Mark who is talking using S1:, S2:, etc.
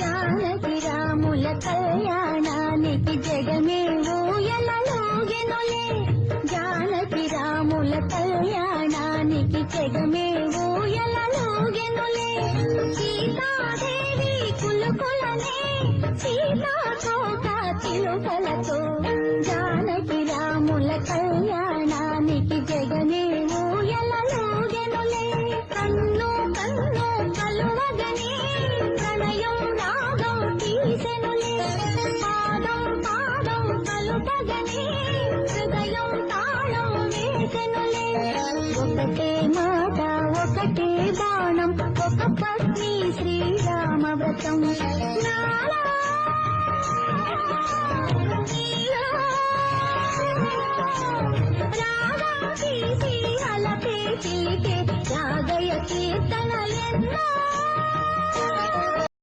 S1: జానకి రాముల కళ్యాణానికి జగమే ఊయలలోగెనులే. జానకి రాముల కళ్యాణానికి జగమే ఊయలలోగెనులే. సీతాదేవి కులుకులనే సీతాకోక చిలుకలతో జానకి రాముల కళ్యాణానికి జగమే ఊయలలోగెనులే. కన్ను కన్ను కలువగనే ప్రణయం రాగం తీసెనులే. పాదం పాదం కలుపగనే హృదయం తాళం వేసెనులే. ఒకటే మాట ఒకటే బాణం ఒక పత్ని శ్రీరామ వ్రతం.